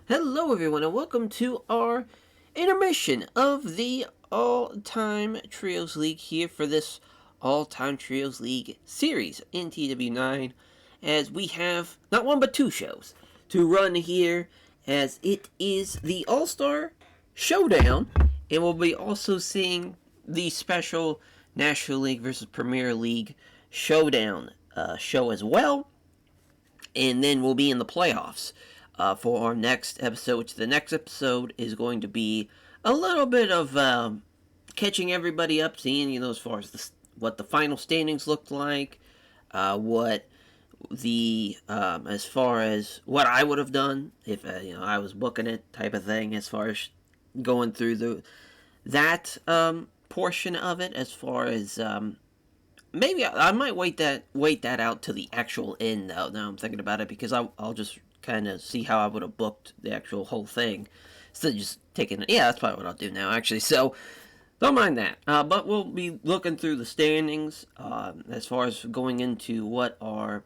Hello, everyone, and welcome to our intermission of the All-Time Trios League here for this All-Time Trios League series in TEW9, as we have not one but two shows to run here, as it is the All-Star Showdown, and we'll be also seeing the special National League versus Premier League Showdown show as well, and then we'll be in the playoffs for our next episode, which the next episode is going to be a little bit of catching everybody up, seeing, as far as what the final standings looked like, what the as far as what I would have done if I was booking it, type of thing, as far as going through that portion of it, as far as maybe I might wait that out to the actual end, though. Now I'm thinking about it, because I'll just kind of see how I would have booked the actual whole thing instead of just taking it. Yeah, that's probably what I'll do now, actually. So don't mind that. But we'll be looking through the standings as far as going into what our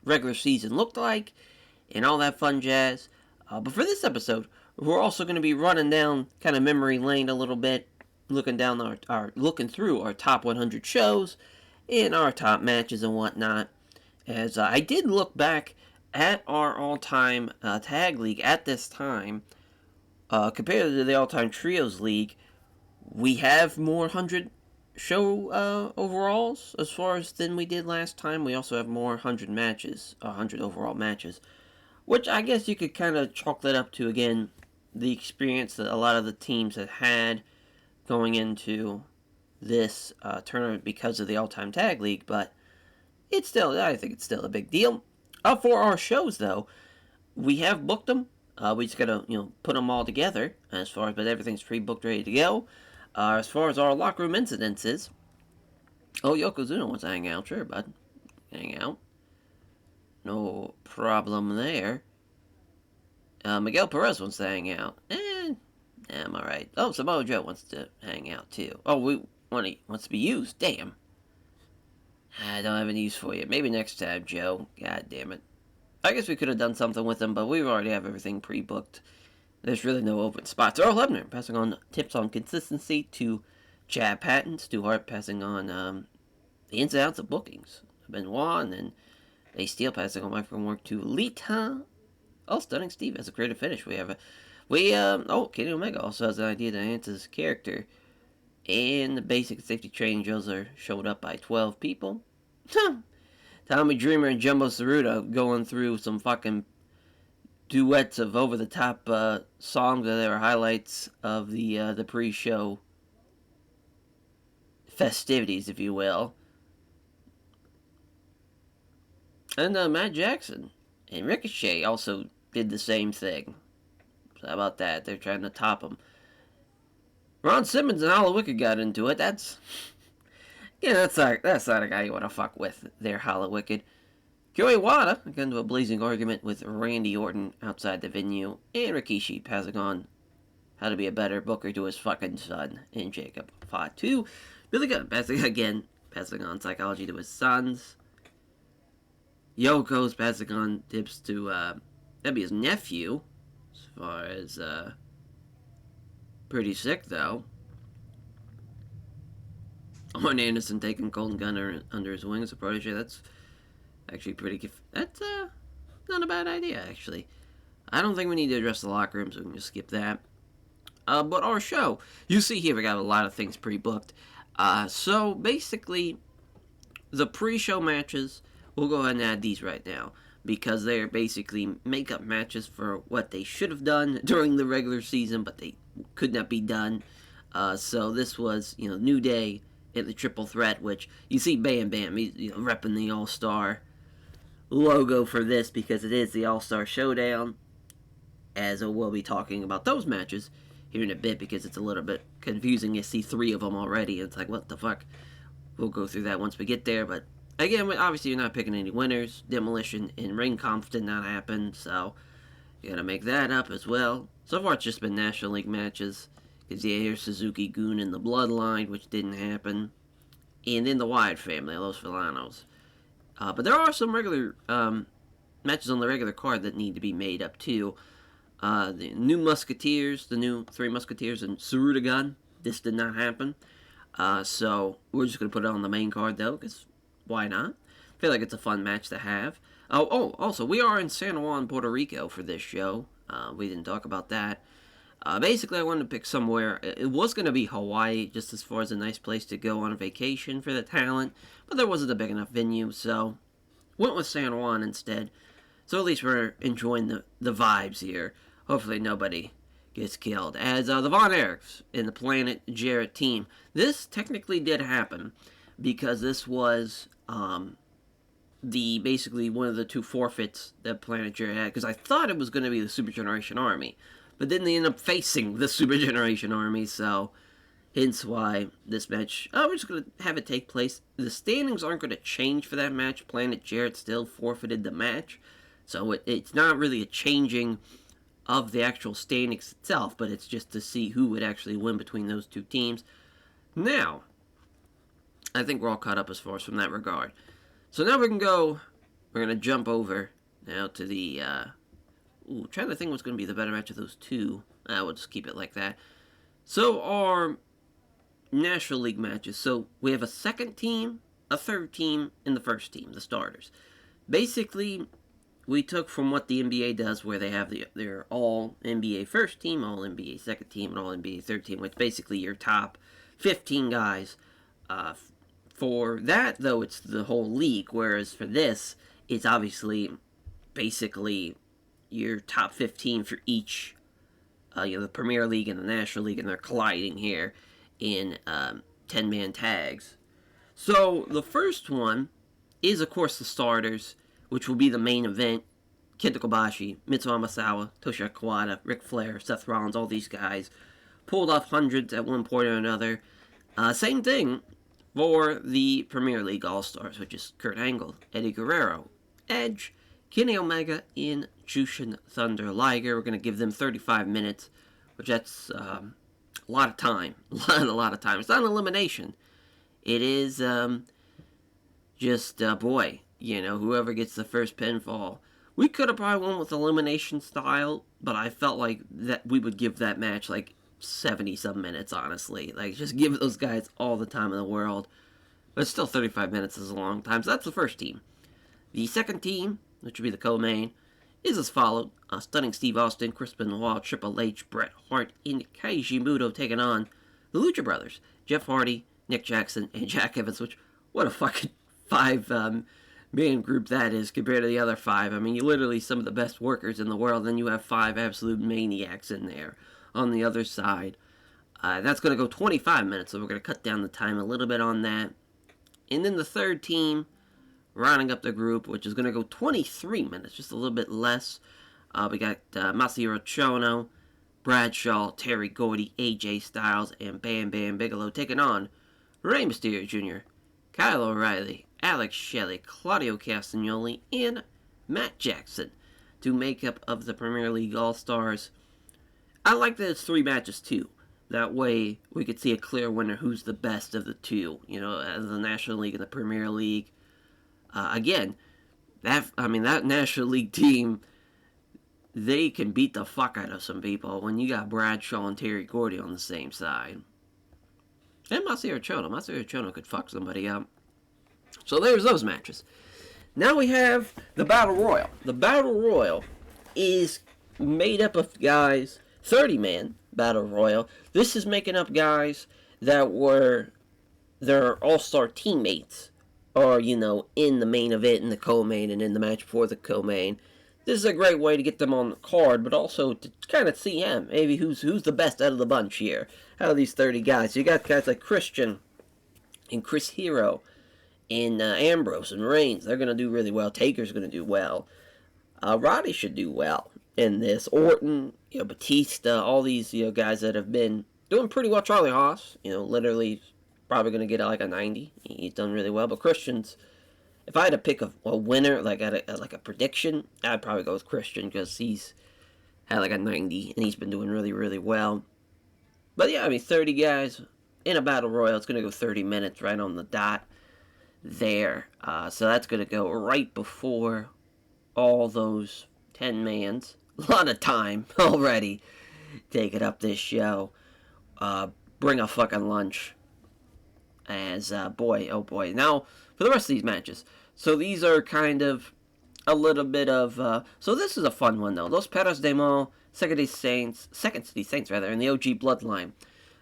regular season looked like and all that fun jazz. But for this episode, we're also going to be running down kind of memory lane a little bit, looking down looking through our top 100 shows and our top matches and whatnot. As I did look back at our all-time tag league at this time, compared to the all-time trios league, we have more 100 show overalls as far as than we did last time. We also have more 100 matches, 100 overall matches, which I guess you could kind of chalk that up to, again, the experience that a lot of the teams have had going into this tournament because of the all-time tag league. But I think it's still a big deal. For our shows, though, we have booked them. We just gotta, put them all together but everything's pre-booked, ready to go. As far as our locker room incidences, Yokozuna wants to hang out, sure, bud, hang out, no problem there. Miguel Perez wants to hang out, I'm all right. Oh, Samoa Joe wants to hang out too. Oh, wants to be used. Damn. I don't have any use for you. Maybe next time, Joe. God damn it. I guess we could have done something with him, but we already have everything pre-booked. There's really no open spots. Earl Hebner passing on tips on consistency to Chad Patton. Stu Hart passing on the ins and outs of bookings. Benoit, and then Ace Steel passing on microphone work to Lita. Oh, Stunning Steve has a creative finish. Kenny Omega also has an idea to enhance his character. And the basic safety training drills are showed up by 12 people. Tommy Dreamer and Jumbo Saruta going through some fucking duets of over-the-top songs that are highlights of the pre-show festivities, if you will. And Matt Jackson and Ricochet also did the same thing. So how about that? They're trying to top him. Ron Simmons and Hollow Wicked got into it. That's not a guy you want to fuck with there, Hollow Wicked. Joey Wada got into a blazing argument with Randy Orton outside the venue, and Rikishi passing on how to be a better booker to his fucking son, and Jacob Fatu. Really good. Passing on psychology to his sons. Yoko's passing on tips to, that'd be his nephew, as far as, pretty sick, though. Arn Anderson taking Colton Gunner under his wing as a protege. That's actually that's not a bad idea, actually. I don't think we need to address the locker room, so we can just skip that. But our show, you see here, we got a lot of things pre-booked. So basically, the pre-show matches, we'll go ahead and add these right now, because they're basically make-up matches for what they should have done during the regular season, but they could not be done. So this was, New Day in the triple threat, which you see Bam Bam, he's repping the All-Star logo for this because it is the All-Star Showdown, as we'll be talking about those matches here in a bit, because it's a little bit confusing. You see 3 of them already, and it's like, what the fuck? We'll go through that once we get there, but again, obviously you're not picking any winners. Demolition and Ring Conf did not happen, so you gotta make that up as well. So far it's just been National League matches, because here's Suzuki Goon and the Bloodline, which didn't happen, and then the Wyatt family, Los Filanos. But there are some regular matches on the regular card that need to be made up too. The new Musketeers, the new Three Musketeers, and Sarudagun. This did not happen. So we're just going to put it on the main card, though, because why not? I feel like it's a fun match to have. Also, we are in San Juan, Puerto Rico for this show. We didn't talk about that. Basically, I wanted to pick somewhere. It was going to be Hawaii, just as far as a nice place to go on a vacation for the talent, but there wasn't a big enough venue, so went with San Juan instead. So at least we're enjoying the vibes here. Hopefully nobody gets killed. As the Von Erichs in the Planet Jarrett team. This technically did happen because this was basically one of the two forfeits that Planet Jarrett had. Because I thought it was going to be the Super Generation Army. But then they end up facing the Super Generation Army, so hence why this match, we're just going to have it take place. The standings aren't going to change for that match. Planet Jarrett still forfeited the match, so it's not really a changing of the actual standings itself, but it's just to see who would actually win between those two teams. Now, I think we're all caught up as far as from that regard. So now we're going to jump over now to the, trying to think what's going to be the better match of those two. We'll just keep it like that. So our National League matches. So we have a second team, a third team, and the first team, the starters. Basically, we took from what the NBA does, where they have their all NBA first team, all NBA second team, and all NBA third team, which basically your top 15 guys. For that, though, it's the whole league, whereas for this, it's obviously basically your top 15 for each, the Premier League and the National League, and they're colliding here in 10-man tags. So the first one is, of course, the starters, which will be the main event. Kenta Kobashi, Mitsuo Amasawa, Toshiaki Kawada, Ric Flair, Seth Rollins, all these guys pulled off hundreds at one point or another. Same thing for the Premier League All-Stars, which is Kurt Angle, Eddie Guerrero, Edge, Kenny Omega, and Jushin Thunder Liger. We're going to give them 35 minutes, which that's a lot of time. A lot of time. It's not an elimination. It is just, whoever gets the first pinfall. We could have probably won with elimination style, but I felt like that we would give that match like 70-some minutes, honestly. Like, just give those guys all the time in the world. But still, 35 minutes is a long time. So that's the first team. The second team, which would be the co-main, is as followed. Stunning Steve Austin, Chris Benoit, Triple H, Bret Hart, and Keiji Muto taking on the Lucha Brothers. Jeff Hardy, Nick Jackson, and Jack Evans, which, what a fucking five-man group that is compared to the other five. I mean, you're literally some of the best workers in the world, then you have five absolute maniacs in there on the other side. That's going to go 25 minutes, so we're going to cut down the time a little bit on that. And then the third team, rounding up the group, which is going to go 23 minutes, just a little bit less. We got Masahiro Chono, Bradshaw, Terry Gordy, AJ Styles, and Bam Bam Bigelow taking on Rey Mysterio Jr., Kyle O'Reilly, Alex Shelley, Claudio Castagnoli, and Matt Jackson to make up of the Premier League All-Stars. I like that it's 3 matches, too. That way, we could see a clear winner who's the best of the two, as the National League and the Premier League. Again, that National League team, they can beat the fuck out of some people when you got Bradshaw and Terry Gordy on the same side. And Masahiro Chono could fuck somebody up. So there's those matches. Now we have the Battle Royal. The Battle Royal is made up of guys, 30-man Battle Royal. This is making up guys that were their all-star teammates, or, in the main event, in the co-main, and in the match before the co-main. This is a great way to get them on the card, but also to kind of see maybe who's the best out of the bunch here. Out of these 30 guys. You got guys like Christian and Chris Hero and Ambrose and Reigns. They're going to do really well. Taker's going to do well. Roddy should do well in this. Orton, Batista, all these guys that have been doing pretty well. Charlie Haas, literally probably going to get like a 90. He's done really well. But Christian's, if I had to pick a winner, like a prediction, I'd probably go with Christian because he's had like a 90 and he's been doing really, really well. But yeah, 30 guys in a Battle Royal. It's going to go 30 minutes right on the dot there. So that's going to go right before all those 10 mans A lot of time already taking up this show. Bring a fucking lunch. As, boy, oh boy. Now, for the rest of these matches. So these are kind of a little bit of, so this is a fun one, though. Los Perros de Mal, Second City Saints, rather, and the OG Bloodline.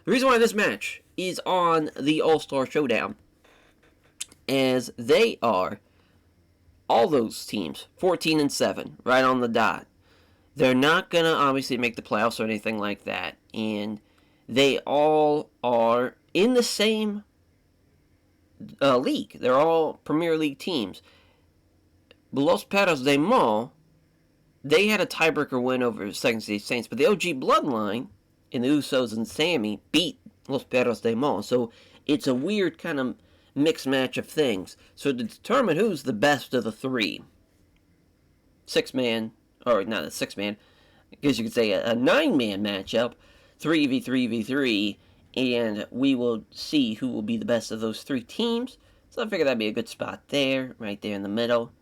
The reason why this match is on the All-Star Showdown, as they are, all those teams, 14-7, right on the dot. They're not going to obviously make the playoffs or anything like that, and they all are in the same league. They're all Premier League teams. Los Perros de Mal, they had a tiebreaker win over Second City Saints, but the OG Bloodline and the Usos and Sammy beat Los Perros de Mal. So it's a weird kind of mixed match of things. So to determine who's the best of the three, or not a six-man, I guess you could say a nine-man matchup, 3v3v3, and we will see who will be the best of those three teams. So I figured that'd be a good spot there, right there in the middle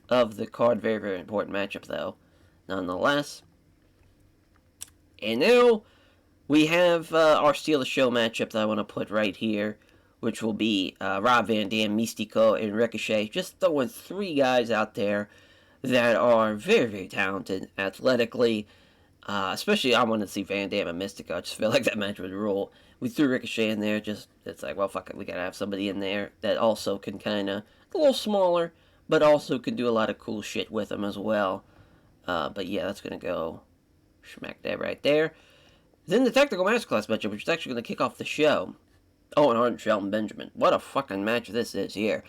of the card. Very, very important matchup, though, nonetheless. And now we have our Steal the Show matchup that I want to put right here, which will be Rob Van Dam, Mystico, and Ricochet. Just throwing three guys out there that are very, very talented athletically. Especially, I want to see Van Dam and Mystico. I just feel like that match would rule. We threw Ricochet in there. It's like, well, fuck it. We got to have somebody in there that also can kind of, a little smaller, but also can do a lot of cool shit with them as well. But yeah, that's going to go smack that right there. Then the Technical Masterclass matchup, which is actually going to kick off the show. Owen Hart and Shelton Benjamin. What a fucking match this is here.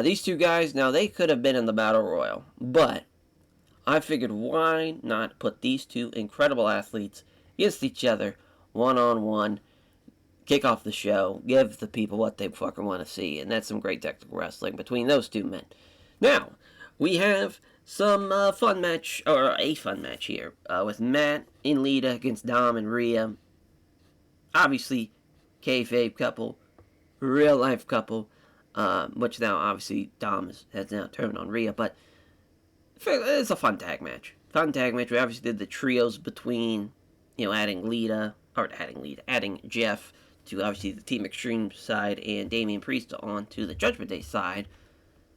These two guys, now they could have been in the Battle Royal, but I figured why not put these two incredible athletes against each other, one-on-one, kick off the show, give the people what they fucking want to see, and that's some great technical wrestling between those two men. Now, we have some fun match here, with Matt and Lita against Dom and Rhea. Obviously, kayfabe couple, real life couple, which now obviously Dom has now turned on Rhea, but it's a fun tag match. We obviously did the trios between, adding Jeff to obviously the Team Extreme side and Damian Priest on to the Judgment Day side.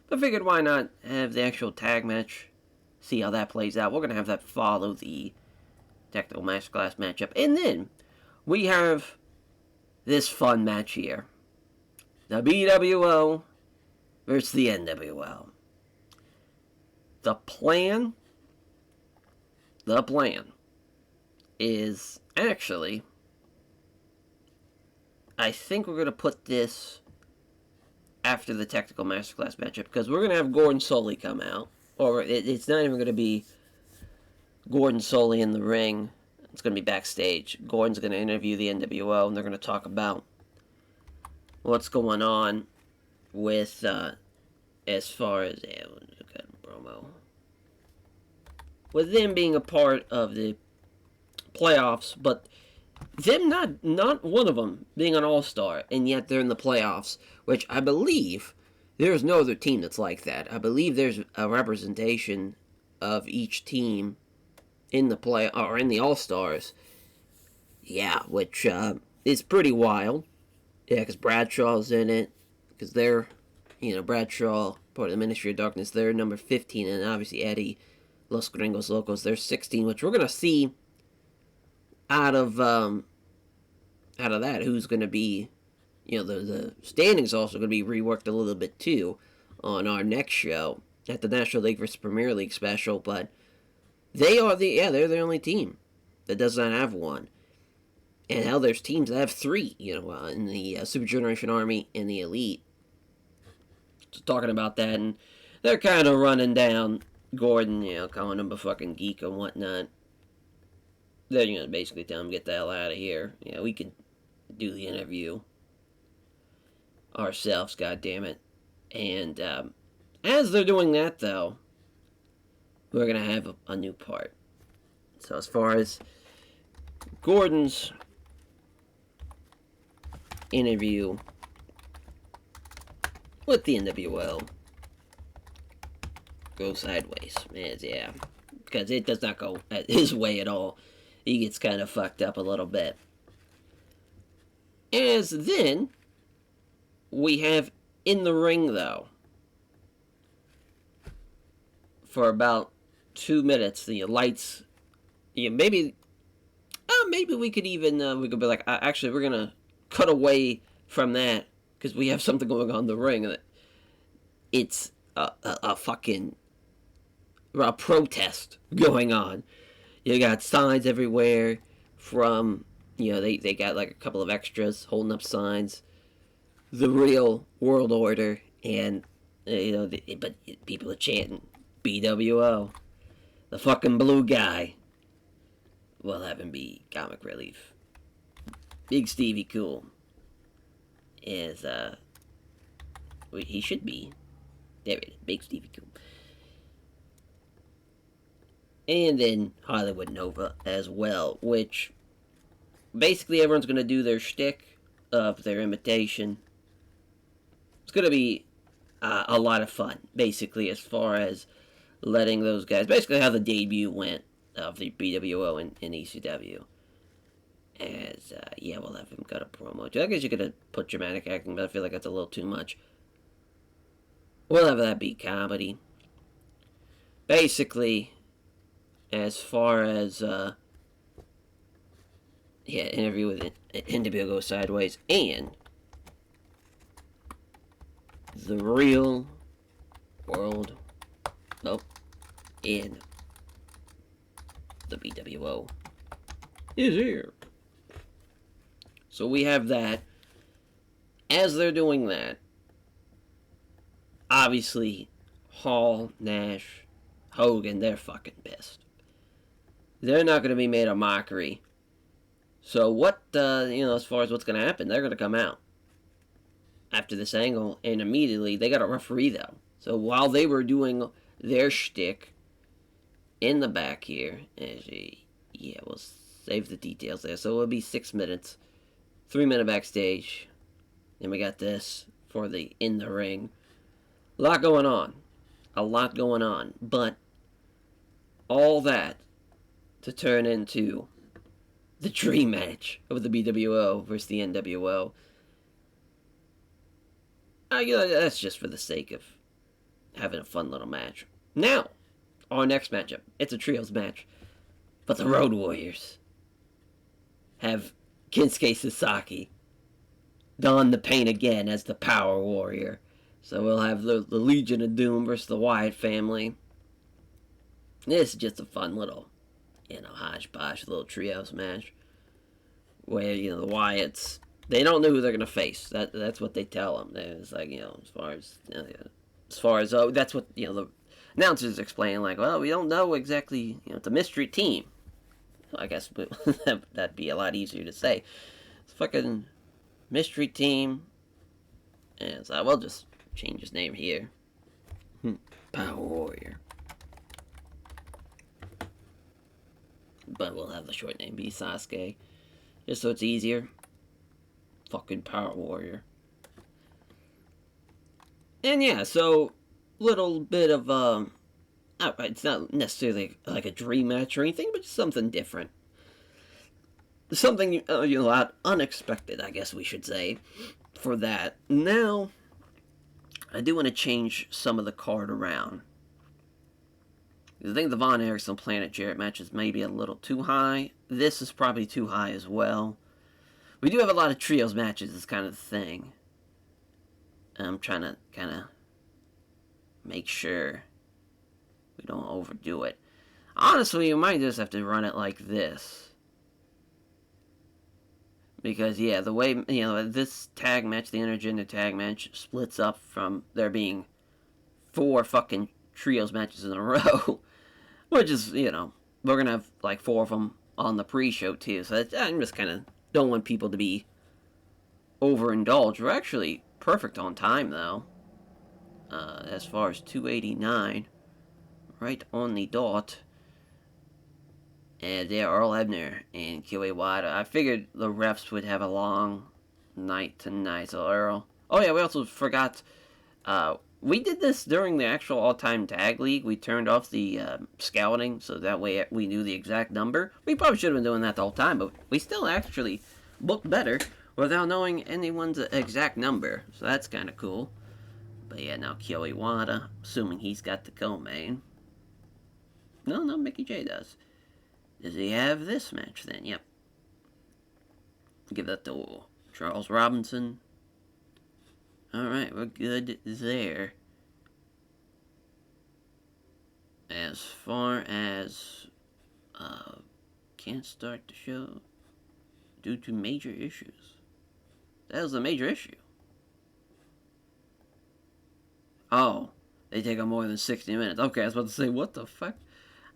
But figured why not have the actual tag match, see how that plays out. We're going to have that follow the Technical Masterclass matchup. And then we have this fun match here. The BWO versus the NWO. The plan is actually, I think we're going to put this after the Technical Masterclass matchup, because we're going to have Gordon Soley come out. Or it's not even going to be Gordon Soley in the ring. It's going to be backstage. Gordon's going to interview the NWO, and they're going to talk about what's going on with, as far as, promo, with them being a part of the playoffs, but them not one of them being an all-star, and yet they're in the playoffs, which I believe there's no other team that's like that. I believe there's a representation of each team in the or in the all-stars. Yeah, which is pretty wild. Yeah, because Bradshaw's in it, because they're, Bradshaw, part of the Ministry of Darkness, they're number 15, and obviously Eddie, Los Gringos Locos, they're 16, which we're going to see out of that who's going to be, the standings also going to be reworked a little bit too on our next show at the National League vs. Premier League special, but they're the only team that does not have one. And hell, there's teams that have three, in the Super Generation Army and the Elite. Just talking about that, and they're kind of running down Gordon, calling him a fucking geek and whatnot. They're basically tell him, get the hell out of here. We can do the interview ourselves, goddammit. And as they're doing that, though, we're going to have a new part. So as far as Gordon's interview with the NWO goes sideways, because it does not go his way at all. He gets kind of fucked up a little bit. As then, we have in the ring, though, for about 2 minutes, the lights, maybe we could even, we could be like, actually, we're going to cut away from that, because we have something going on in the ring. It's a fucking protest going on. You got signs everywhere from, they got like a couple of extras holding up signs. The real world order, and, but people are chanting, BWO. The fucking blue guy. We'll have him be comic relief. Big Stevie Cool is, he should be. There it is, Big Stevie Cool. And then Hollywood Nova as well, which basically everyone's going to do their shtick of their imitation. It's going to be a lot of fun, basically, as far as letting those guys, basically how the debut went of the BWO and ECW. As, we'll have him cut a promo. I guess you could have put dramatic acting, but I feel like that's a little too much. We'll have that be comedy. Basically, as far as, interview with NWO goes sideways, and the real world, in the BWO is here. So we have that. As they're doing that, obviously, Hall, Nash, Hogan, they're fucking pissed. They're not going to be made a mockery. So what, as far as what's going to happen, they're going to come out after this angle, and immediately, they got a referee, though. So while they were doing their shtick in the back here, we'll save the details there. So it'll be 6 minutes, 3-minute backstage. Then we got this for the in the ring. A lot going on. But all that to turn into the dream match of the BWO versus the NWO. That's just for the sake of having a fun little match. Now, our next matchup. It's a trios match. But the Road Warriors have Kinsuke Sasaki don the paint again as the Power Warrior. So we'll have the Legion of Doom versus the Wyatt family. This is just a fun little, hodgepodge little trios match. Where, the Wyatts, they don't know who they're going to face. That's what they tell them. It's like, as far as, that's what, the announcers explain, like, well, we don't know exactly, it's a mystery team. I guess that'd be a lot easier to say. It's a fucking mystery team. And so we'll just change his name here. Power Warrior. But we'll have the short name be Sasuke. Just so it's easier. Fucking Power Warrior. And so little bit of it's not necessarily like a dream match or anything, but just something different. Something unexpected, I guess we should say, for that. Now, I do want to change some of the card around. I think the Von Erickson Planet Jarrett match is maybe a little too high. This is probably too high as well. We do have a lot of trios matches, this kind of thing. I'm trying to kind of make sure we don't overdo it. Honestly, you might just have to run it like this. Because, the way, this tag match, the intergender tag match, splits up from there being 4 fucking trios matches in a row. Which is, we're going to have, like, 4 of them on the pre-show, too. So I'm just kind of don't want people to be overindulged. We're actually perfect on time, though. As far as 289. Right on the dot. And they're Earl Ebner and Kiwi Wada. I figured the refs would have a long night tonight, so Earl. Oh yeah, we also forgot, we did this during the actual all-time tag league. We turned off the scouting so that way we knew the exact number. We probably should have been doing that the whole time, but we still actually booked better without knowing anyone's exact number. So that's kind of cool. But yeah, now Kyo Iwata, assuming he's got the co-main. No, Mickey J does. Does he have this match then? Yep. Give that to Charles Robinson. Alright, we're good there. As far as can't start the show due to major issues. That was a major issue. Oh, they take on more than 60 minutes. Okay, I was about to say, what the fuck?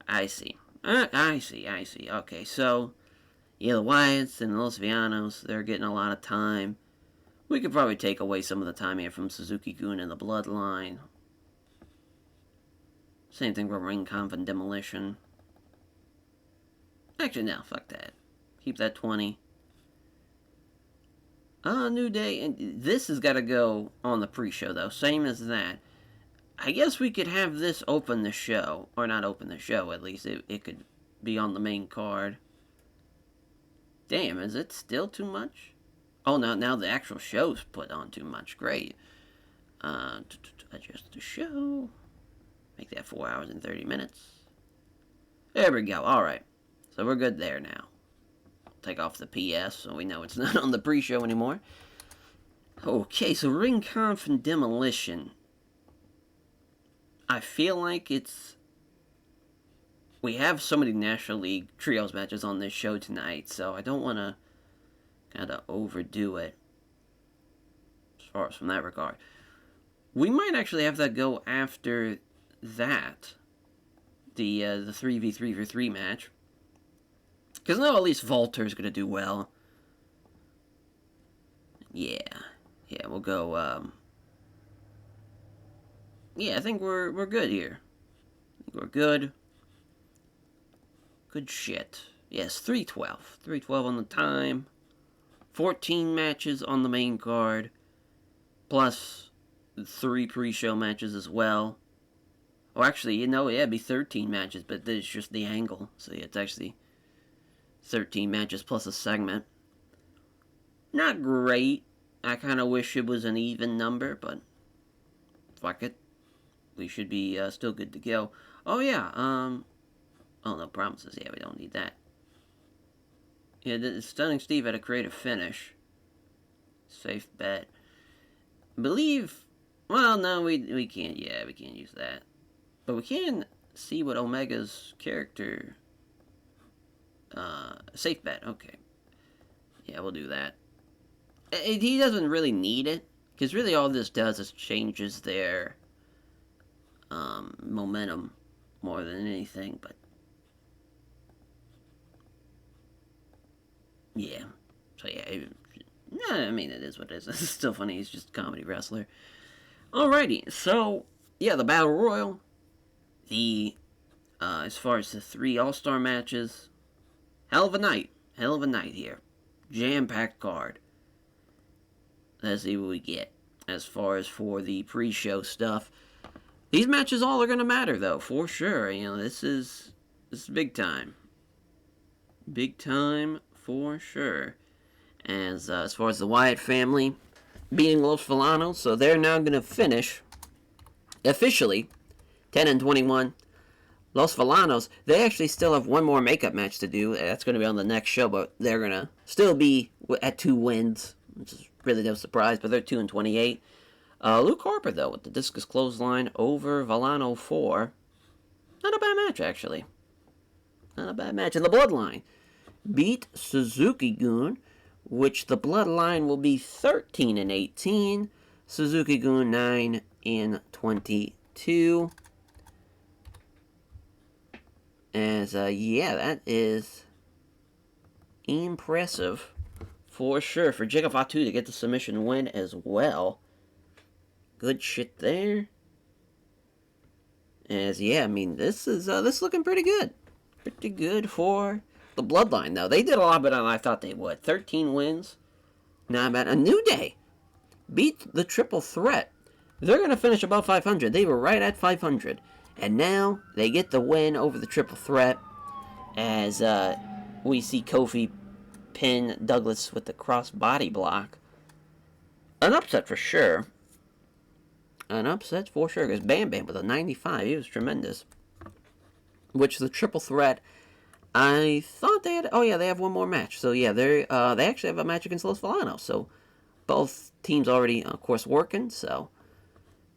I see. I see. Okay, so, yeah, the Wyatts and the Los Villanos, they're getting a lot of time. We could probably take away some of the time here from Suzuki-gun and the Bloodline. Same thing for Ring Conf and Demolition. Actually, no, fuck that. Keep that 20. New Day, and this has got to go on the pre-show, though. Same as that. I guess we could have this open the show. Or not open the show, at least. It could be on the main card. Damn, is it still too much? Oh, now the actual show's put on too much. Great. Adjust the show. Make that 4 hours and 30 minutes. There we go. Alright. So we're good there now. Take off the PS so we know it's not on the pre-show anymore. Okay, so Ring Conf and Demolition. I feel like it's... We have so many National League Trios matches on this show tonight, so I don't want to kind of overdo it as far as from that regard. We might actually have that go after that. The 3v3 match. Because no, at least Volter's going to do well. Yeah, we'll go, yeah, I think we're good here. I think we're good. Good shit. Yes, 312. 312 on the time. 14 matches on the main card. Plus 3 pre-show matches as well. Or actually, you know, yeah, it'd be 13 matches, but there's just the angle. So yeah, it's actually 13 matches plus a segment. Not great. I kind of wish it was an even number, but fuck it. We should be still good to go. Oh yeah, oh no, promises. Yeah, we don't need that. Yeah, the Stunning Steve had a creative finish. Safe bet. I believe. Well, no, we can't. Yeah, we can't use that. But we can see what Omega's character. Safe bet. Okay. Yeah, we'll do that. He doesn't really need it, because really all this does is changes their momentum more than anything, but yeah. So yeah, I mean, it is what it is. It's still funny, he's just a comedy wrestler. Alrighty, so yeah, the Battle Royal, the as far as the 3 All-Star matches, hell of a night here. Jam-packed card. Let's see what we get. As far as for the pre-show stuff, these matches all are going to matter, though, for sure. You know, this is big time. Big time for sure. As far as the Wyatt family beating Los Villanos, so they're now going to finish officially 10-21. Los Villanos, they actually still have one more makeup match to do. That's going to be on the next show, but they're going to still be at 2 wins, which is really no surprise, but they're 2-28. Luke Harper, though, with the discus clothesline over Villano 4. Not a bad match, actually. Not a bad match. And the Bloodline beat Suzuki-gun, which the Bloodline will be 13-18. Suzuki-gun 9-22. As, yeah, that is impressive for sure. For Jacob Fatu to get the submission win as well. Good shit there. As, yeah, I mean, this is looking pretty good. Pretty good for the Bloodline, though. They did a lot better than I thought they would. 13 wins. Not bad. A New Day beat the Triple Threat. they're going to finish above 500. They were right at 500. And now they get the win over the triple threat as we see Kofi pin Douglas with the cross body block. An upset for sure. An upset for sure, because Bam Bam with a 95, he was tremendous. Which the triple threat, I thought they had. Oh yeah, they have one more match. So yeah, they actually have a match against Los Falanos. So both teams already, of course, working. So,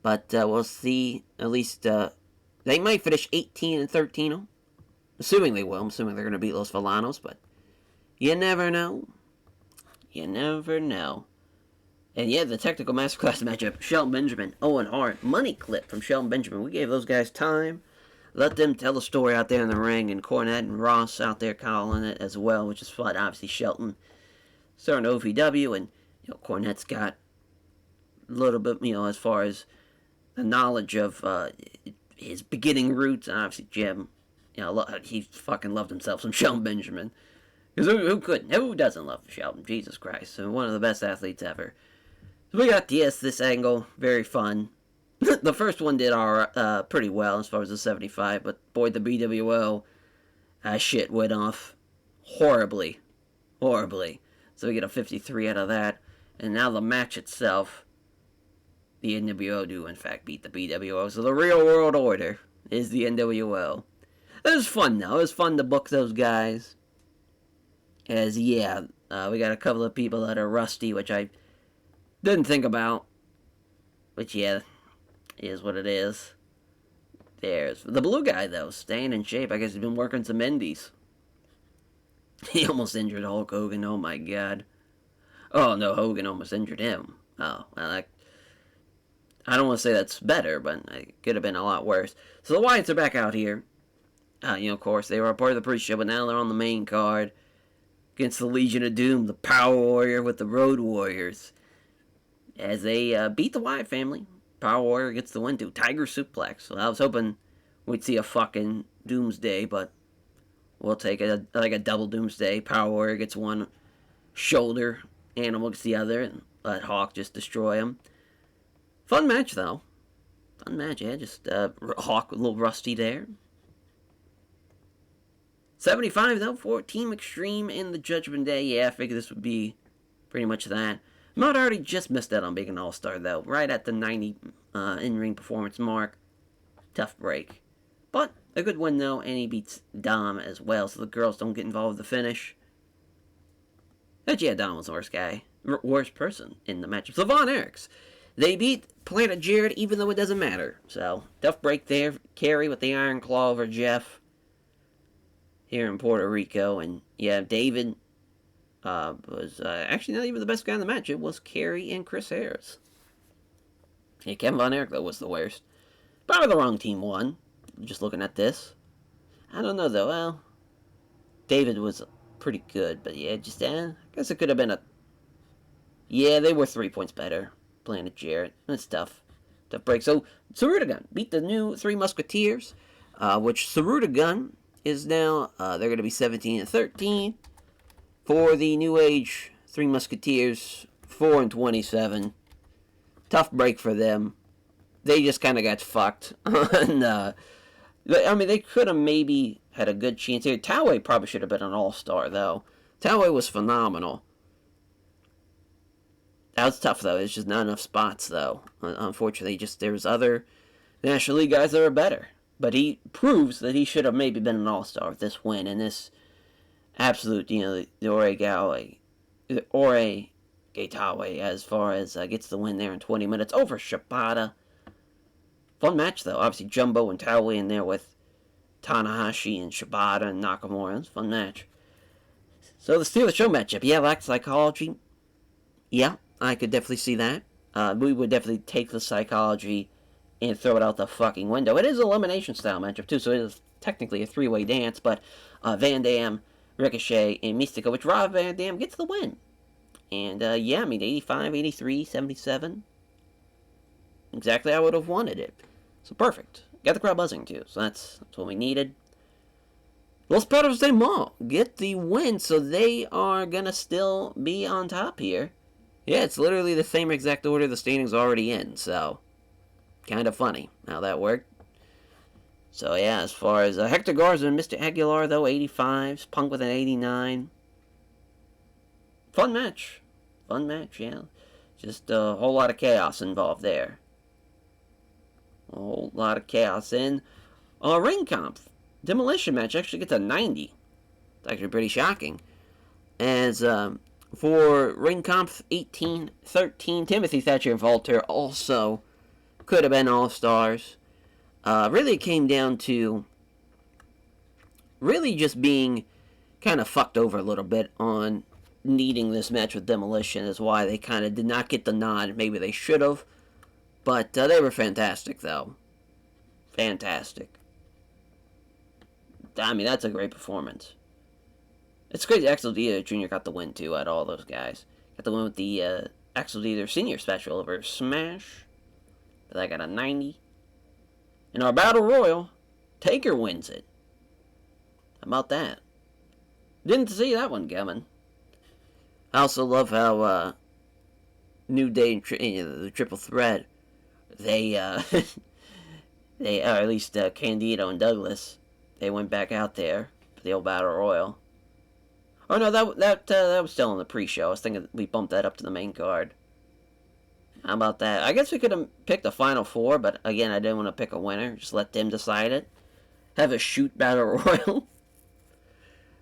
but we'll see. At least they might finish 18-13. Assuming they will. I'm assuming they're going to beat Los Falanos, but you never know. You never know. And yeah, the technical masterclass matchup, Shelton Benjamin, Owen Hart, money clip from Shelton Benjamin. We gave those guys time. Let them tell the story out there in the ring, and Cornette and Ross out there calling it as well, which is fun. Obviously, Shelton starting OVW, and Cornette's got a little bit, as far as the knowledge of his beginning roots. And obviously, Jim, he fucking loved himself some Shelton Benjamin. Because who couldn't? Who doesn't love Shelton? Jesus Christ. So one of the best athletes ever. So we got this angle. Very fun. The first one did pretty well as far as the 75, but boy, the BWO shit went off horribly. Horribly. So we get a 53 out of that. And now the match itself, the NWO do in fact beat the BWO. So the real world order is the NWO. It was fun though. It was fun to book those guys. As we got a couple of people that are rusty, which I didn't think about. Which is what it is. There's the blue guy though, staying in shape. I guess he's been working some indies. He almost injured Hulk Hogan. Oh my god. Oh no, Hogan almost injured him. Oh, well, I don't want to say that's better, but it could have been a lot worse. So the Wyatts are back out here. Of course, they were a part of the pre-show, but now they're on the main card against the Legion of Doom, the Power Warrior with the Road Warriors, as they beat the Wyatt family. Power Warrior gets the win to Tiger Suplex. So I was hoping we'd see a fucking Doomsday, but we'll take a double Doomsday. Power Warrior gets one shoulder, Animal gets the other, and let Hawk just destroy him. Fun match though. Fun match, yeah. Just Hawk a little rusty there. 75 though for Team Extreme in the Judgment Day. Yeah, I figured this would be pretty much that. Matt already just missed out on being an all-star, though. Right at the 90 in-ring performance mark. Tough break. But a good win, though, and he beats Dom as well, so the girls don't get involved with the finish. But yeah, Dom was the worst guy. Worst person in the matchup. So Von Erichs. They beat Planet Jared, even though it doesn't matter. So, tough break there. Kerry with the Iron Claw over Jeff here in Puerto Rico. And yeah, David was actually not even the best guy in the match. It was Kerry and Chris Harris. Yeah, Kevin Von Erich, though, was the worst. Probably the wrong team won. Just looking at this. I don't know, though. Well, David was pretty good, but yeah, just, I guess it could have been a... Yeah, they were 3 points better. Planet Jarrett. That's tough. Tough break. So, Saruta beat the new Three Musketeers, which Saruta is now, they're going to be 17-13. For the New Age Three Musketeers, 4-27. Tough break for them. They just kind of got fucked. And, they could have maybe had a good chance here. Toway probably should have been an all-star, though. Toway was phenomenal. That was tough, though. It's just not enough spots, though. Unfortunately, there's other National League guys that are better. But he proves that he should have maybe been an all-star with this win and this absolute, the Ore Gaitawe, as far as gets the win there in 20 minutes over Shibata. Fun match, though. Obviously, Jumbo and Taue in there with Tanahashi and Shibata and Nakamura. It's a fun match. So, the Steal the Show matchup. Yeah, lack psychology. Yeah, I could definitely see that. We would definitely take the psychology and throw it out the fucking window. It is an elimination style matchup, too, so it is technically a three-way dance, but Van Dam, Ricochet, and Mystico, which Rob Van Dam gets the win. And, 85, 83, 77. Exactly how I would have wanted it. So, perfect. Got the crowd buzzing, too, so that's what we needed. Los Perros de Mal get the win, so they are gonna still be on top here. Yeah, it's literally the same exact order the standings already in, so kind of funny how that worked. So yeah, as far as Hector Garza and Mr. Aguilar, though, 85s. Punk with an 89. Fun match. Fun match, yeah. Just a whole lot of chaos involved there. A whole lot of chaos. And ring comp. Demolition match actually gets a 90. It's actually pretty shocking. As for ring comp 18-13, Timothy Thatcher and Volter also could have been all-stars. Really, it came down to really just being kind of fucked over a little bit on needing this match with Demolition is why they kind of did not get the nod. Maybe they should have. But they were fantastic, though. Fantastic. I mean, that's a great performance. It's crazy Axel Dieter Jr. got the win, too, out of all those guys. Got the win with the Axel Dieter Senior Special over Smash. But I got a 90. In our Battle Royal, Taker wins it. How about that? Didn't see that one coming. I also love how New Day and the Triple Threat, they, they, or at least Candido and Douglas, they went back out there for the old Battle Royal. Oh no, that was still in the pre-show. I was thinking we bumped that up to the main card. How about that? I guess we could have picked a Final Four, but again, I didn't want to pick a winner. Just let them decide it. Have a shoot Battle Royal.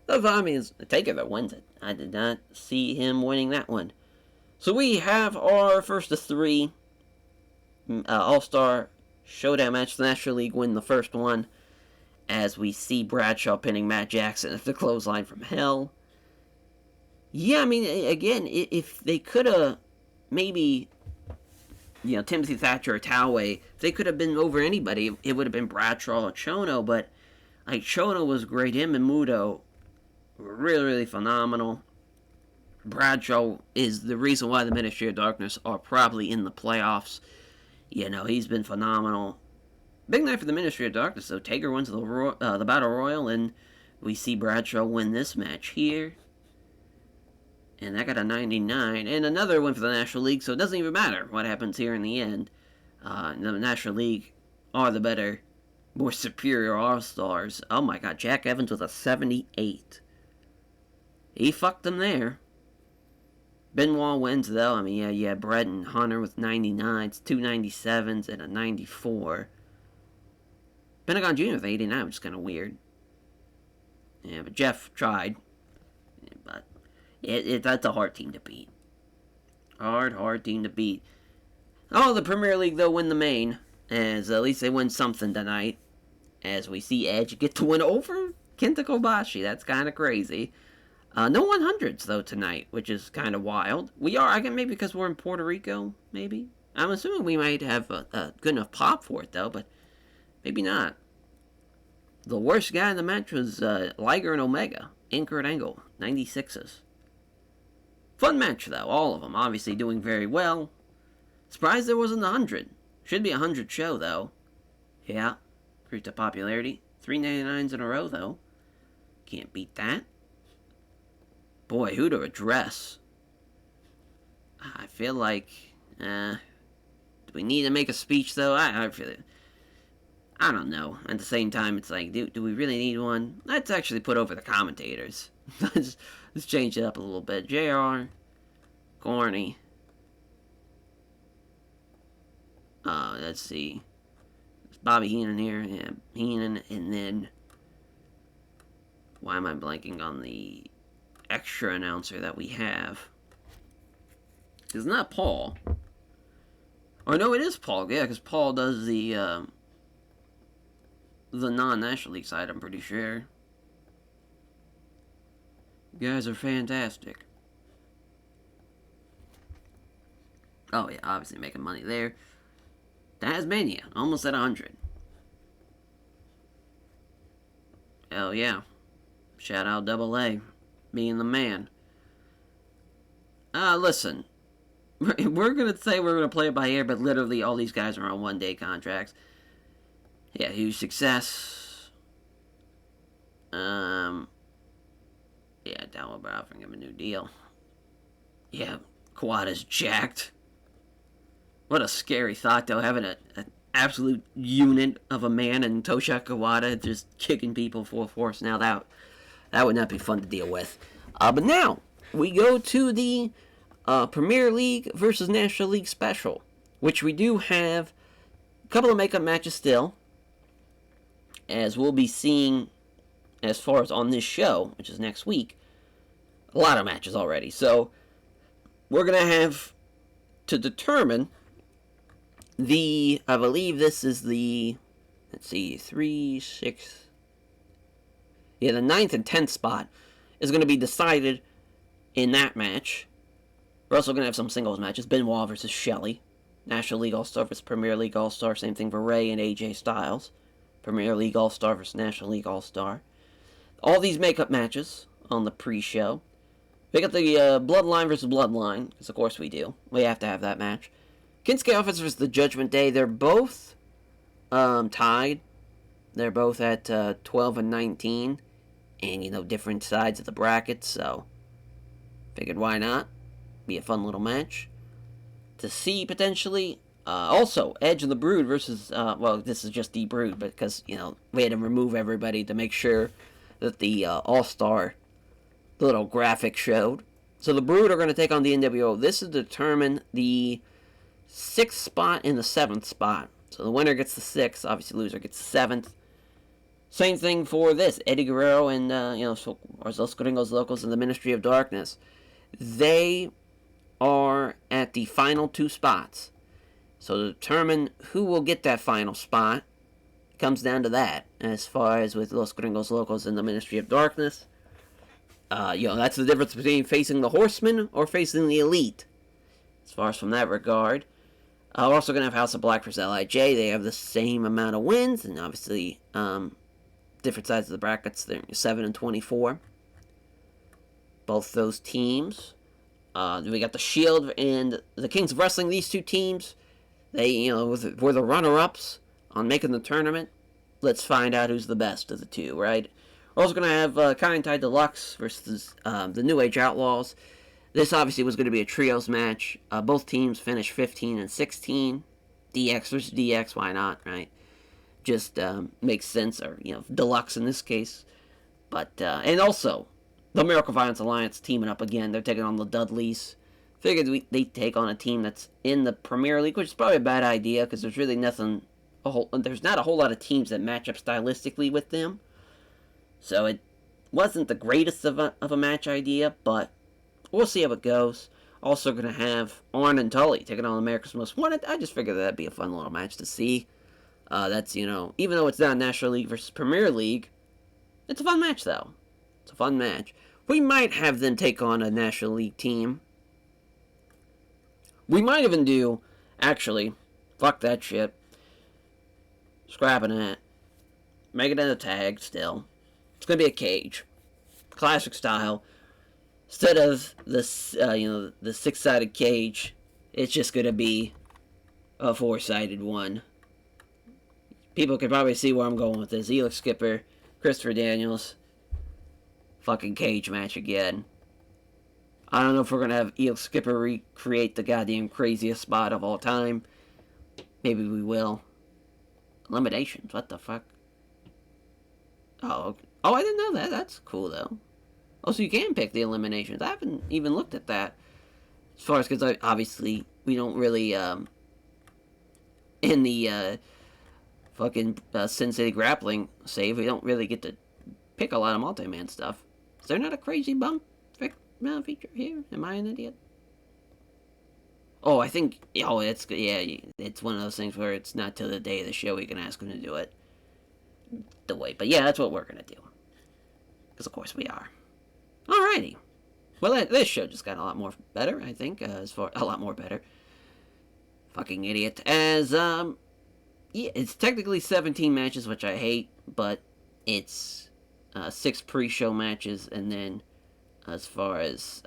I mean, it's Taker that wins it. I did not see him winning that one. So we have our first of three All-Star Showdown match. The National League win the first one, as we see Bradshaw pinning Matt Jackson at the clothesline from hell. Yeah, I mean, again, if they could have maybe, you know, Timothy Thatcher or Toway, if they could have been over anybody, it would have been Bradshaw or Chono, but like Chono was great. Him and Muto were really, really phenomenal. Bradshaw is the reason why the Ministry of Darkness are probably in the playoffs. You know, he's been phenomenal. Big night for the Ministry of Darkness, though. Taker wins the Battle Royal, and we see Bradshaw win this match here. And that got a 99. And another win for the National League, so it doesn't even matter what happens here in the end. The National League are the better, more superior All-Stars. Oh my god, Jack Evans with a 78. He fucked them there. Benoit wins, though. I mean, yeah, you had Brett and Hunter with 99s, 2 97s, and a 94. Pentagon Jr. with 89, which is kind of weird. Yeah, but Jeff tried. Yeah, but that's a hard team to beat. Hard team to beat. Oh, the Premier League, though, win the main. As at least they win something tonight. As we see Edge get to win over Kenta Kobashi. That's kind of crazy. No 100s, though, tonight, which is kind of wild. We are, I guess, maybe because we're in Puerto Rico, maybe? I'm assuming we might have a good enough pop for it, though, but maybe not. The worst guy in the match was Liger and Omega. Anchor at Angle, 96s. Fun match, though, all of them, obviously doing very well. Surprised there wasn't 100. Should be a 100 show, though. Yeah, increased to popularity. 399s in a row, though. Can't beat that. Boy, who to address? I feel like, do we need to make a speech, though? I feel it. I don't know. At the same time, it's like, do we really need one? Let's actually put over the commentators. let's change it up a little bit. JR, Corny. Let's see. It's Bobby Heenan here. Yeah, Heenan, and then, why am I blanking on the extra announcer that we have? It's not Paul. Or no, it is Paul. Yeah, because Paul does the non-National League side, I'm pretty sure. You guys are fantastic. Oh, yeah, obviously making money there. Tasmania, almost at 100. Hell yeah. Shout out Double A, being the man. Listen. We're going to say we're going to play it by ear, but literally all these guys are on one-day contracts. Yeah, huge success. Yeah, Downward Bow offering him a new deal. Yeah, Quad is jacked. What a scary thought, though, having a absolute unit of a man, and Tosha Kawada just kicking people full force. Now that would not be fun to deal with. But now we go to the Premier League versus National League special, which we do have a couple of makeup matches still, as we'll be seeing as far as on this show, which is next week, a lot of matches already. So we're going to have to determine I believe this is the, let's see, 3, 6, yeah, the 9th and 10th spot is going to be decided in that match. We're also going to have some singles matches. Benoit versus Shelley. National League All-Star versus Premier League All-Star. Same thing for Ray and AJ Styles. Premier League All-Star versus National League All-Star. All these makeup matches on the pre-show. We got the Bloodline versus Bloodline, because of course we do. We have to have that match. Kinsuke Office versus the Judgment Day. They're both tied. They're both at 12 and 19. And, different sides of the bracket, so figured why not? Be a fun little match to see, potentially. Also, Edge and the Brood versus, this is just the Brood, because, we had to remove everybody to make sure that the All-Star little graphic showed. So the Brood are going to take on the NWO. This is to determine the 6th spot and the 7th spot. So the winner gets the 6th, obviously the loser gets the 7th. Same thing for this. Eddie Guerrero and, Los Gringos Locals in the Ministry of Darkness. They are at the final 2 spots. So to determine who will get that final spot, it comes down to that. As far as with Los Gringos Locals and the Ministry of Darkness, that's the difference between facing the Horsemen or facing the Elite. As far as from that regard. We're also going to have House of Black versus LIJ. They have the same amount of wins, and obviously, different sides of the brackets. They're 7 and 24. Both those teams. We got the Shield and the Kings of Wrestling. These two teams, they, were the runner-ups on making the tournament. Let's find out who's the best of the two, right? We're also going to have Kaientai Deluxe versus the New Age Outlaws. This obviously was going to be a trios match. Both teams finished 15 and 16. DX versus DX, why not, right? Just makes sense, or, Deluxe in this case. But, and also, the Miracle Violence Alliance teaming up again. They're taking on the Dudleys. Figured they'd take on a team that's in the Premier League, which is probably a bad idea, because there's really there's not a whole lot of teams that match up stylistically with them. So it wasn't the greatest of a match idea, but we'll see how it goes. Also going to have Arn and Tully taking on America's Most Wanted. I just figured that'd be a fun little match to see. That's, even though it's not National League versus Premier League, it's a fun match, though. It's a fun match. We might have them take on a National League team. We might even do, actually, fuck that shit. Scrapping it. Make it in a tag still. It's going to be a cage. Classic style. Instead of the 6-sided cage, it's just going to be a 4-sided one. People can probably see where I'm going with this. Elix Skipper, Christopher Daniels, fucking cage match again. I don't know if we're going to have Elix Skipper recreate the goddamn craziest spot of all time. Maybe we will. Eliminations, what the fuck? Oh, I didn't know that. That's cool, though. Oh, so you can pick the eliminations. I haven't even looked at that. As far as, because obviously, we don't really, in the, fucking Sin City Grappling save, we don't really get to pick a lot of multi-man stuff. Is there not a crazy bump feature here? Am I an idiot? Oh, I think, it's one of those things where it's not till the day of the show we can ask them to do it. But yeah, that's what we're gonna do. Because of course we are. Alrighty. Well, this show just got a lot more better, I think, a lot more better. Fucking idiot. It's technically 17 matches, which I hate, but it's 6 pre-show matches, and then as far as,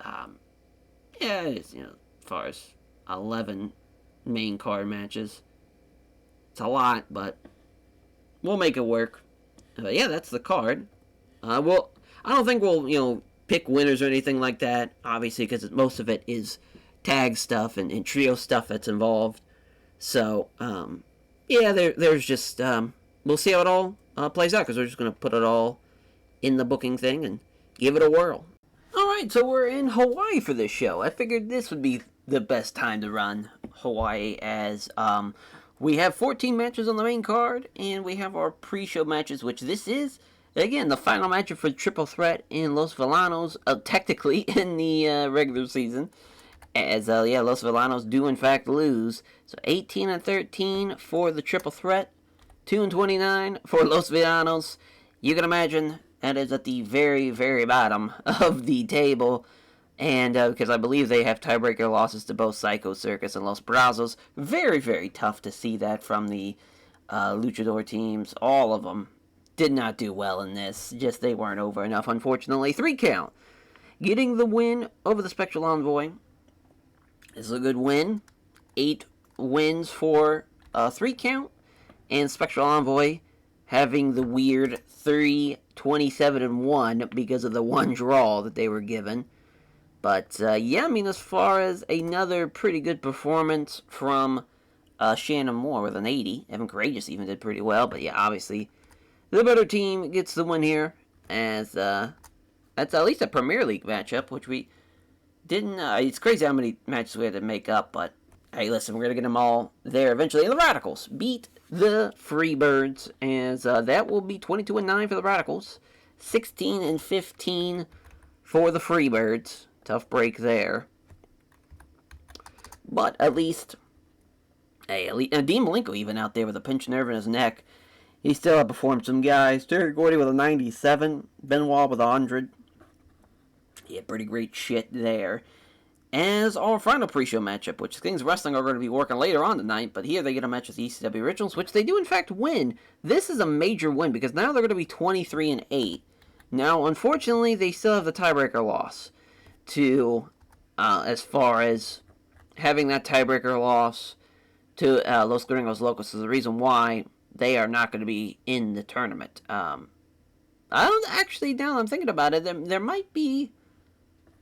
as far as 11 main card matches. It's a lot, but we'll make it work. But yeah, that's the card. I don't think we'll, pick winners or anything like that, obviously, because most of it is tag stuff and trio stuff that's involved. So, yeah, there's just we'll see how it all plays out because we're just gonna put it all in the booking thing and give it a whirl. All right, so we're in Hawaii for this show. I figured this would be the best time to run Hawaii as we have 14 matches on the main card and we have our pre-show matches, which this is again the final match for Triple Threat in Los Villanos, technically in the regular season. As Los Villanos do in fact lose. So 18-13 for the Triple Threat, 2-29 for Los Villanos. You can imagine that is at the very, very bottom of the table. And because I believe they have tiebreaker losses to both Psycho Circus and Los Brazos. Very, very tough to see that from the Luchador teams. All of them did not do well in this. Just they weren't over enough, unfortunately. 3 count. Getting the win over the Spectral Envoy. This is a good win. 8 wins for 3 count. And Spectral Envoy having the weird 3-27-1 because of the one draw that they were given. But, yeah, I mean, as far as another pretty good performance from Shannon Moore with an 80. Evan Courageous even did pretty well. But, yeah, obviously, the better team gets the win here. As that's at least a Premier League matchup, which we didn't. It's crazy how many matches we had to make up, but hey, listen, we're going to get them all there eventually. And the Radicals beat the Freebirds, as that will be 22-9 for the Radicals, 16-15 for the Freebirds. Tough break there. But at least, hey, Dean Malenko even out there with a pinched nerve in his neck. He still outperformed some guys. Terry Gordy with a 97, Benoit with a 100. Yeah, pretty great shit there. As our final pre-show matchup, which Kings Wrestling are going to be working later on tonight, but here they get a match with the ECW Originals, which they do in fact win. This is a major win because now they're going to be 23-8. Now, unfortunately, they still have the tiebreaker loss to, as far as having that tiebreaker loss to Los Gringos Locos is the reason why they are not going to be in the tournament. I don't actually, now I'm thinking about it, there might be.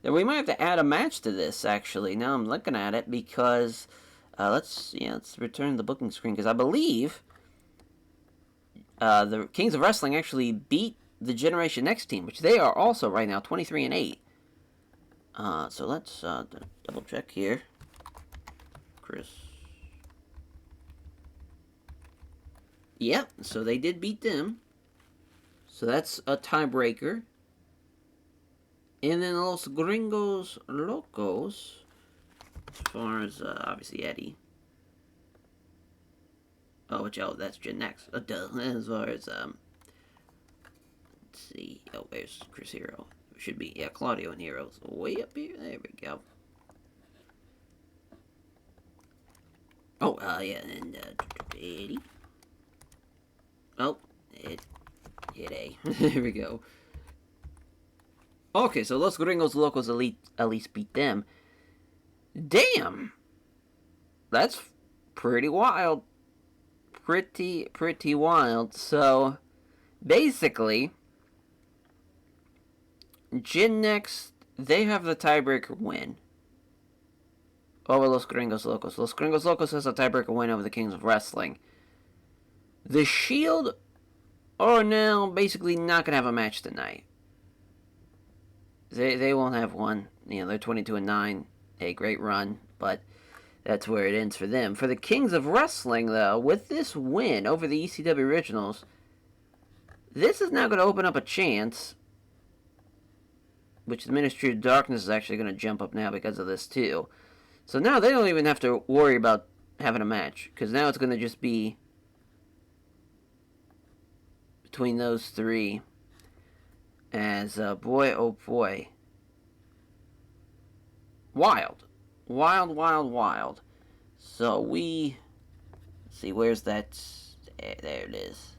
We might have to add a match to this, actually. Now I'm looking at it because let's return to the booking screen because I believe the Kings of Wrestling actually beat the Generation X team, which they are also right now 23-8. So let's double check here. Chris. Yeah, so they did beat them. So that's a tiebreaker. And then Los Gringos Locos, as far as, obviously, Eddie. Oh, that's Gen X. Duh. As far as, let's see. Oh, there's Chris Hero. Should be, yeah, Claudio and Hero's way up here. There we go. Oh, yeah, and, Eddie. Oh, hit A. There we go. Okay, so Los Gringos Locos at least beat them. Damn! That's pretty wild. Pretty wild. So, basically, Gen Next, they have the tiebreaker win over Los Gringos Locos. Los Gringos Locos has a tiebreaker win over the Kings of Wrestling. The Shield are now basically not going to have a match tonight. They won't have one. You know, they're 22-9. A great run, but that's where it ends for them. For the Kings of Wrestling, though, with this win over the ECW Originals, this is now going to open up a chance, which the Ministry of Darkness is actually going to jump up now because of this, too. So now they don't even have to worry about having a match, because now it's going to just be between those three. As, boy, oh boy. Wild. Wild. So we, let's see, where's that? There it is.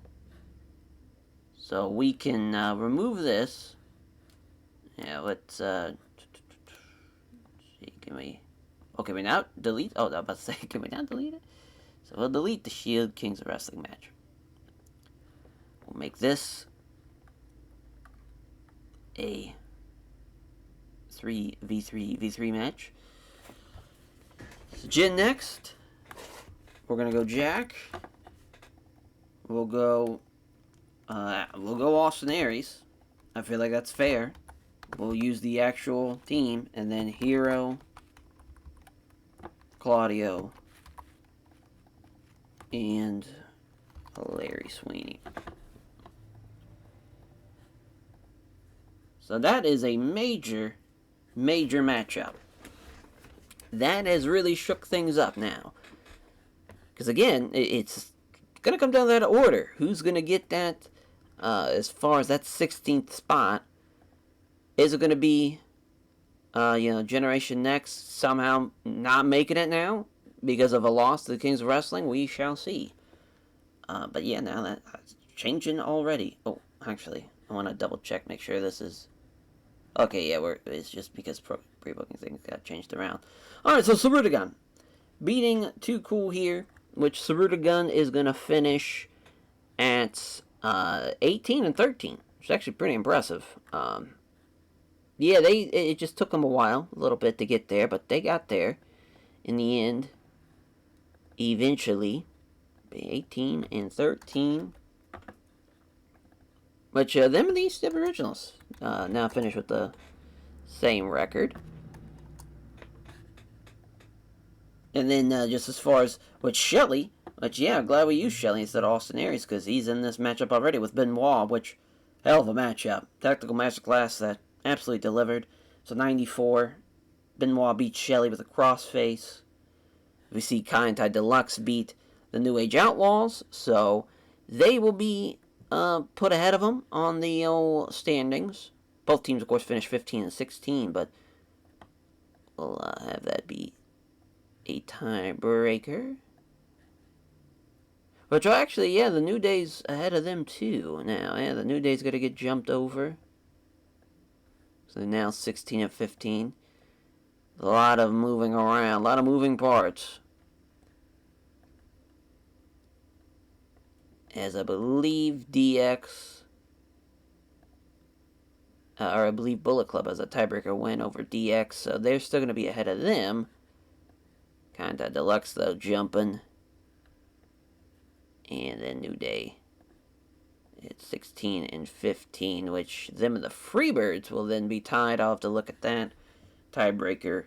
So we can remove this. Yeah, let's, see, can we now delete? Oh, I was about to say, can we now delete it? So we'll delete the Shield Kings of Wrestling match. We'll make this a 3v3 match. So Gen Next, we're gonna go Jack, we'll go Austin Aries. I feel like that's fair. We'll use the actual team, and then Hero, Claudio, and Larry Sweeney. So that is a major, major matchup. That has really shook things up now. Because again, it's going to come down to that order. Who's going to get that, as far as that 16th spot? Is it going to be, Generation Next somehow not making it now because of a loss to the Kings of Wrestling? We shall see. But yeah, now that's changing already. Oh, actually, I want to double check, make sure this is... Okay, yeah, it's just because pre-booking things got changed around. Alright, so Sarudagun beating Too Cool here, which Sarudagun is going to finish at 18 and 13, which is actually pretty impressive. Yeah, it just took them a little bit to get there, but they got there in the end. Eventually, 18 and 13. Which, them and the East Originals now finish with the same record. And then, just as far as with Shelley, which, yeah, I'm glad we used Shelley instead of Austin Aries, because he's in this matchup already with Benoit, which, hell of a matchup. Tactical Masterclass that absolutely delivered. So 94, Benoit beats Shelley with a crossface. We see Kaientai Deluxe beat the New Age Outlaws, so they will be put ahead of them on the old standings. Both teams, of course, finished 15 and 16, but we'll have that be a tiebreaker. Which actually, yeah, the New Day's ahead of them too now. Yeah, the New Day's got to get jumped over. So they're now 16 and 15. A lot of moving around, a lot of moving parts. As I believe DX, or I believe Bullet Club has a tiebreaker win over DX, so they're still going to be ahead of them. Kinda Deluxe, though, jumping. And then New Day at 16 and 15, which them and the Freebirds will then be tied. I'll have to look at that tiebreaker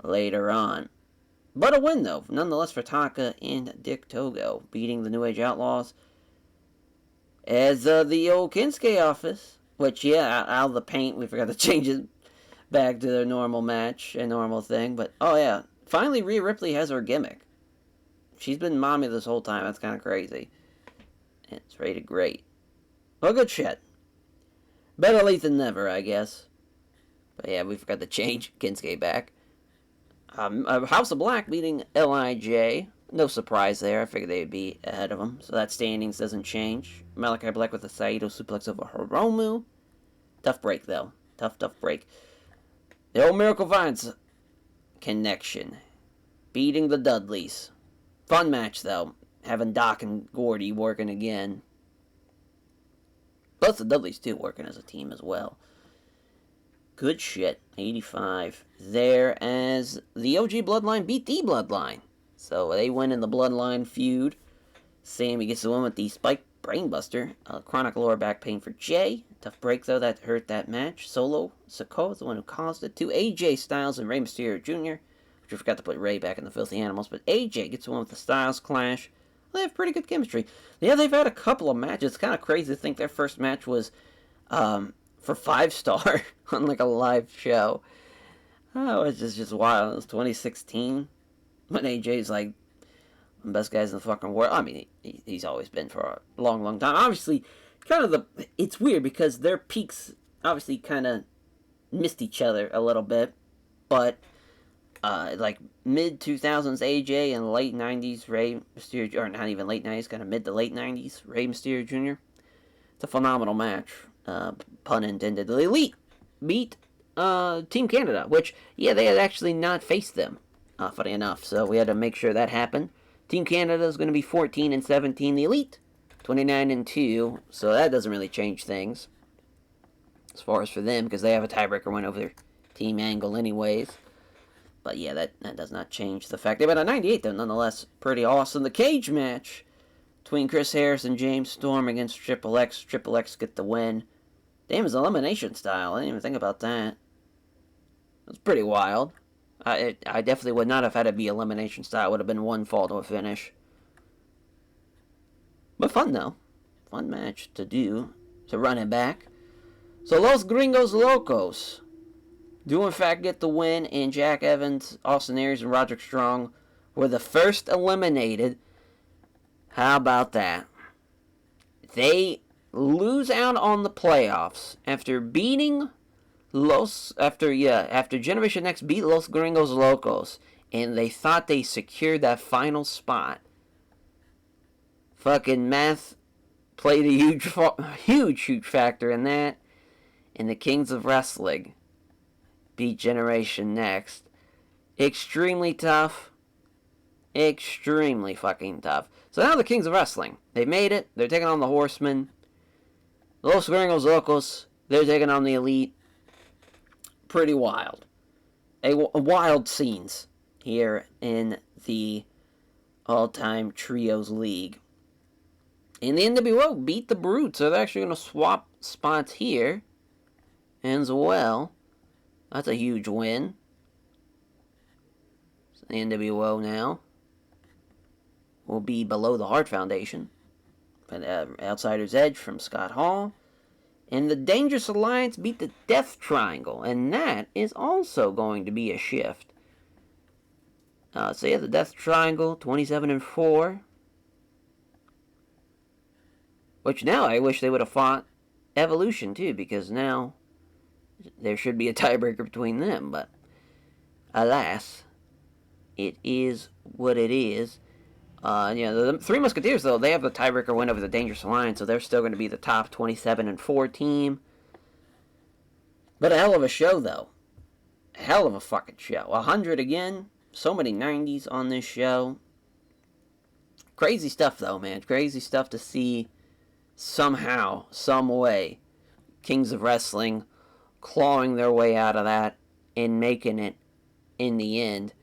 later on. But a win, though, nonetheless, for Taka and Dick Togo, beating the New Age Outlaws. As the old Kinsuke office, which, yeah, out of the paint, we forgot to change it back to their normal match, a normal thing. But, oh, yeah, finally Rhea Ripley has her gimmick. She's been mommy this whole time. That's kind of crazy. It's rated great. Well, good shit. Better late than never, I guess. But, yeah, we forgot to change Kinsuke back. House of Black beating LIJ. No surprise there. I figured they'd be ahead of them. So that standings doesn't change. Malachi Black with a Saito suplex over Hiromu. Tough break, though. Tough break. The old Miracle Vines connection. Beating the Dudleys. Fun match, though. Having Doc and Gordy working again. Plus the Dudleys, too, working as a team as well. Good shit. 85 there as the OG Bloodline beat the Bloodline. So they win in the Bloodline feud. Sammy gets the win with the Spike Brainbuster. Chronic lower back pain for Jay. Tough break, though. That hurt that match. Solo Sikoa is the one who caused it. To AJ Styles and Rey Mysterio Jr., which we forgot to put Rey back in the Filthy Animals. But AJ gets the one with the Styles Clash. They have pretty good chemistry. Yeah, they've had a couple of matches. It's kind of crazy to think their first match was for 5-star on like a live show. Oh, it's just wild. It was 2016 when AJ's like one of the best guys in the fucking world. I mean, he's always been for a long, long time. Obviously, it's weird because their peaks obviously kind of missed each other a little bit, but like mid 2000s AJ and late 90s Rey Mysterio, or not even late 90s, kind of mid to late 90s Rey Mysterio Jr. It's a phenomenal match. Pun intended. The Elite beat Team Canada, which, yeah, they had actually not faced them, funny enough, so we had to make sure that happened. Team Canada is going to be 14 and 17. The Elite, 29 and 2, so that doesn't really change things as far as for them, because they have a tiebreaker win over their Team Angle anyways. But yeah, that does not change the fact they went on 98, though, nonetheless. Pretty awesome. The cage match. between Chris Harris and James Storm against Triple X. Triple X get the win. Damn, it's elimination style. I didn't even think about that. It's pretty wild. I definitely would not have had it be elimination style. It would have been one fall to a finish. But fun, though. Fun match to do. To run it back. So Los Gringos Locos do in fact get the win, and Jack Evans, Austin Aries, and Roderick Strong were the first eliminated. How about that? They lose out on the playoffs after beating after Generation X beat Los Gringos Locos, and they thought they secured that final spot. Fucking math played a huge factor in that, and the Kings of Wrestling beat Generation Next. Extremely tough. Extremely fucking tough. So now the Kings of Wrestling, they've made it. They're taking on the Horsemen. Los Gringos Locos, they're taking on the Elite. Pretty wild. Wild scenes here in the All-Time Trios League. And the NWO beat the Brute, so they're actually going to swap spots here as well. That's a huge win. So the NWO now will be below the Hart Foundation. Outsider's Edge from Scott Hall. And the Dangerous Alliance beat the Death Triangle. And that is also going to be a shift. So yeah, the Death Triangle, 27-4. Which now I wish they would have fought Evolution too, because now there should be a tiebreaker between them. But alas, it is what it is. The Three Musketeers, though, they have the tiebreaker win over the Dangerous Alliance, so they're still going to be the top 27-4 team. But a hell of a show, though. A hell of a fucking show. 100 again. So many 90s on this show. Crazy stuff, though, man. Crazy stuff to see somehow, some way, Kings of Wrestling clawing their way out of that and making it in the end.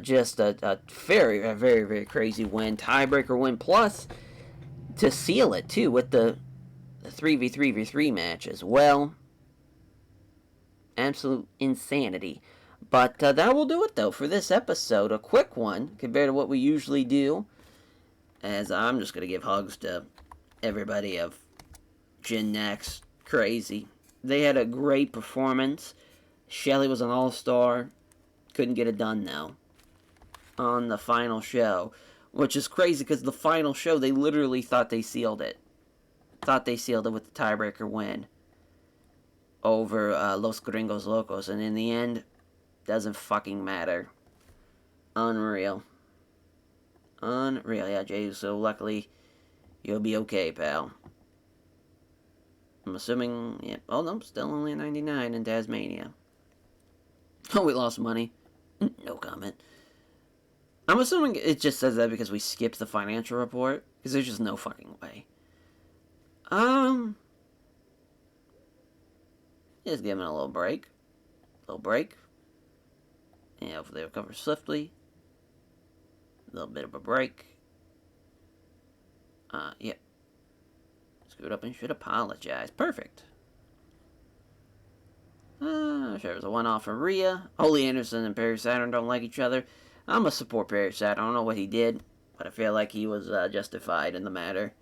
Just a very crazy win. Tiebreaker win. Plus, to seal it, too, with the 3v3v3 match as well. Absolute insanity. But that will do it, though, for this episode. A quick one, compared to what we usually do. As I'm just going to give hugs to everybody of Gen Next. Crazy. They had a great performance. Shelly was an all-star. Couldn't get it done, though, on the final show. Which is crazy, because the final show, they literally thought they sealed it. Thought they sealed it with the tiebreaker win over Los Gringos Locos. And in the end, doesn't fucking matter. Unreal. Yeah, Jay, so luckily, you'll be okay, pal. I'm assuming, yeah, oh no, still only a 99 in Tasmania. Oh, we lost money. No comment. I'm assuming it just says that because we skipped the financial report, because there's just no fucking way. Just giving it a little break. Yeah, hopefully they recover swiftly. A little bit of a break. Yep. Screwed up and should apologize. Perfect. Sure, it was a one-off from Rhea. Holy Anderson and Perry Saturn don't like each other. I'm a support Perry Saturn. I don't know what he did, but I feel like he was justified in the matter.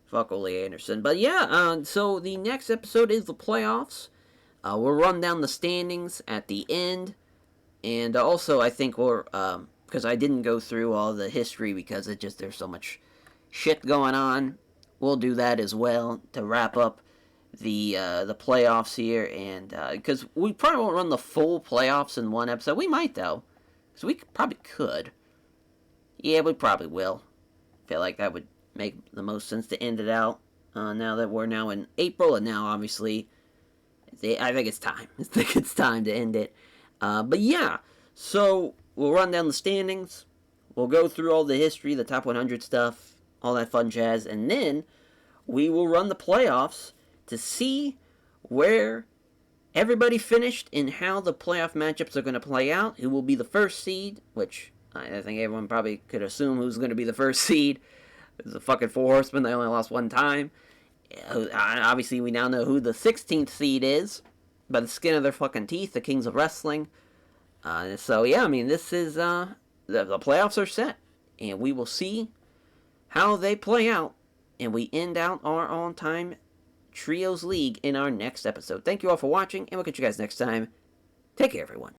Fuck Holy Anderson. But yeah, so the next episode is the playoffs. We'll run down the standings at the end. And also, I think we're, because I didn't go through all the history because there's so much shit going on. We'll do that as well to wrap up the playoffs here. And, because we probably won't run the full playoffs in one episode. We might, though. So we probably could. Yeah, we probably will. Feel like that would make the most sense to end it out. Now that we're now in April, and now, obviously, I think it's time. I think it's time to end it. But yeah, so we'll run down the standings, we'll go through all the history, the top 100 stuff, all that fun jazz, and then we will run the playoffs to see where everybody finished and how the playoff matchups are going to play out, who will be the first seed, which I think everyone probably could assume who's going to be the first seed, There's the fucking Four Horsemen. They only lost one time. Obviously, we now know who the 16th seed is by the skin of their fucking teeth, the Kings of Wrestling. So, yeah, I mean, this is, the playoffs are set. And we will see how they play out. And we end out our all-time Trios League in our next episode. Thank you all for watching, and we'll catch you guys next time. Take care, everyone.